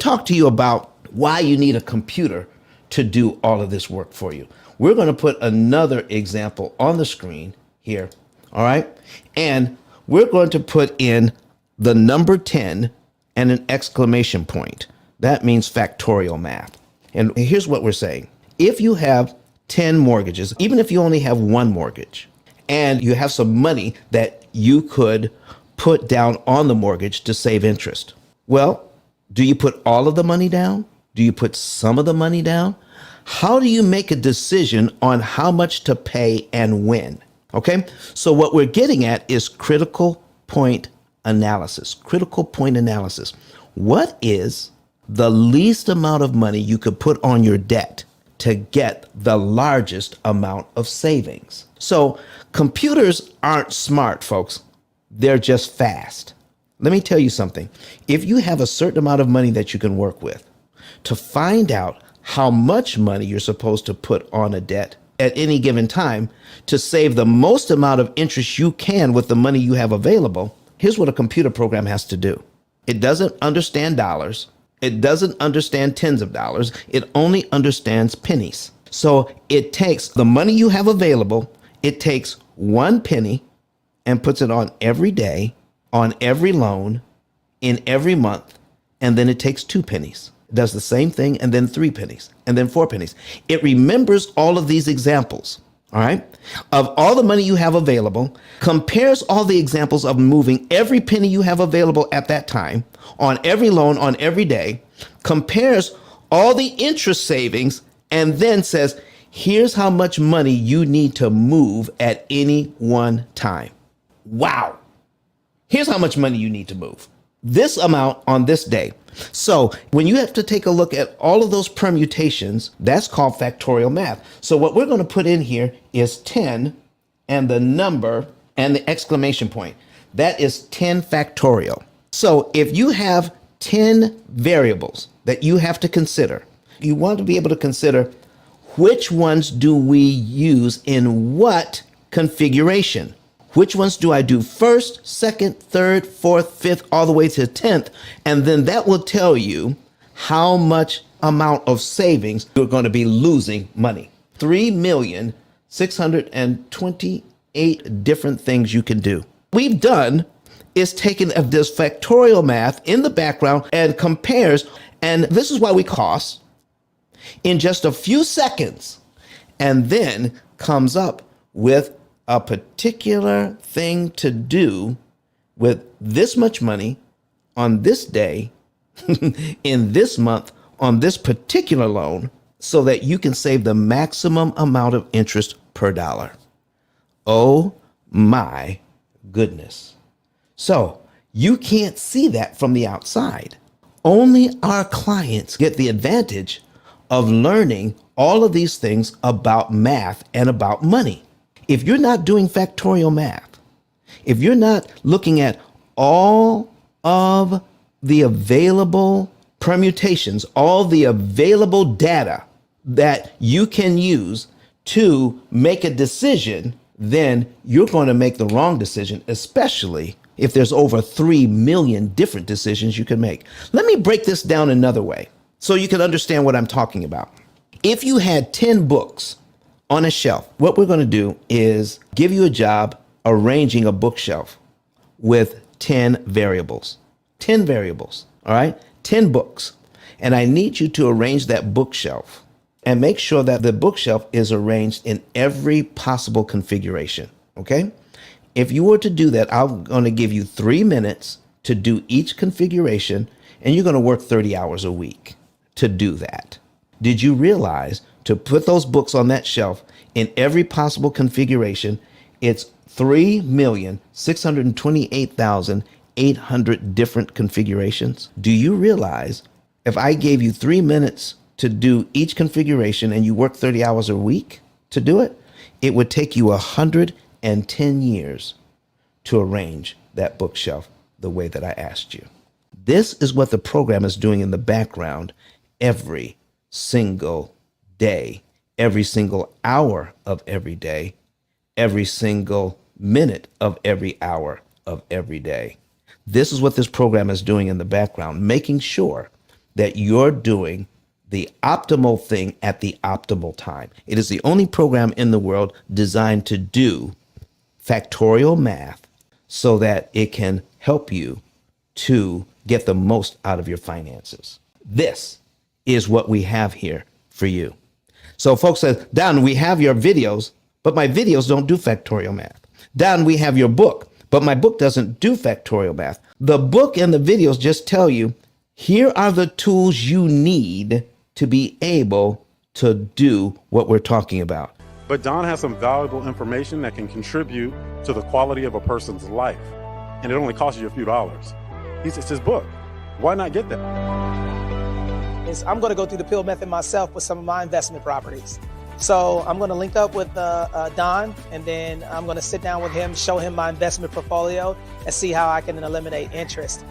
talk to you about why you need a computer to do all of this work for you. We're going to put another example on the screen here. All right. And we're going to put in the number 10 and an exclamation point. That means factorial math. And here's what we're saying. If you have 10 mortgages, even if you only have one mortgage, and you have some money that you could put down on the mortgage to save interest, well, do you put all of the money down? Do you put some of the money down? How do you make a decision on how much to pay and when? Okay, so what we're getting at is critical point analysis. Critical point analysis. What is the least amount of money you could put on your debt to get the largest amount of savings? So computers aren't smart, folks. They're just fast. Let me tell you something. If you have a certain amount of money that you can work with, to find out how much money you're supposed to put on a debt at any given time to save the most amount of interest you can with the money you have available, here's what a computer program has to do. It doesn't understand dollars. It doesn't understand tens of dollars. It only understands pennies. So it takes the money you have available, it takes 1 penny and puts it on every day, on every loan, in every month, and then it takes 2 pennies. It does the same thing, and then 3 pennies, and then 4 pennies. It remembers all of these examples, all right, of all the money you have available, compares all the examples of moving every penny you have available at that time, on every loan, on every day, compares all the interest savings, and then says, here's how much money you need to move at any one time. Wow. Here's how much money you need to move. This amount on this day. So when you have to take a look at all of those permutations, that's called factorial math. So what we're going to put in here is 10 and the number and the exclamation point. That is 10 factorial. So if you have 10 variables that you have to consider, you want to be able to consider which ones do we use in what configuration. Which ones do I do first, second, third, fourth, fifth, all the way to 10th? And then that will tell you how much amount of savings you're going to be losing money. 3,628 different things you can do. We've done is taken this factorial math in the background and compares. And this is why we cost in just a few seconds, and then comes up with a particular thing to do with this much money on this day, in this month, on this particular loan, so that you can save the maximum amount of interest per dollar. Oh my goodness. So you can't see that from the outside. Only our clients get the advantage of learning all of these things about math and about money. If you're not doing factorial math, if you're not looking at all of the available permutations, all the available data that you can use to make a decision, then you're going to make the wrong decision, especially if there's over 3 million different decisions you can make. Let me break this down another way so you can understand what I'm talking about. If you had 10 books on a shelf, what we're going to do is give you a job arranging a bookshelf with 10 variables. 10 variables, all right? 10 books. And I need you to arrange that bookshelf and make sure that the bookshelf is arranged in every possible configuration, okay? If you were to do that, I'm going to give you 3 minutes to do each configuration, and you're going to work 30 hours a week to do that. Did you realize to put those books on that shelf in every possible configuration, it's 3,628,800 different configurations? Do you realize if I gave you 3 minutes to do each configuration and you work 30 hours a week to do it, it would take you 110 years to arrange that bookshelf the way that I asked you. This is what the program is doing in the background every single day, every single hour of every day, every single minute of every hour of every day. This is what this program is doing in the background, making sure that you're doing the optimal thing at the optimal time. It is the only program in the world designed to do factorial math so that it can help you to get the most out of your finances. This is what we have here for you. So folks says, Don, we have your videos, but my videos don't do factorial math. Don, we have your book, but my book doesn't do factorial math. The book and the videos just tell you, here are the tools you need to be able to do what we're talking about. But Don has some valuable information that can contribute to the quality of a person's life. And it only costs you a few dollars. It's his book. Why not get that? I'm going to go through the P.I.L.L method myself with some of my investment properties. So I'm going to link up with Don, and then I'm going to sit down with him, show him my investment portfolio, and see how I can eliminate interest.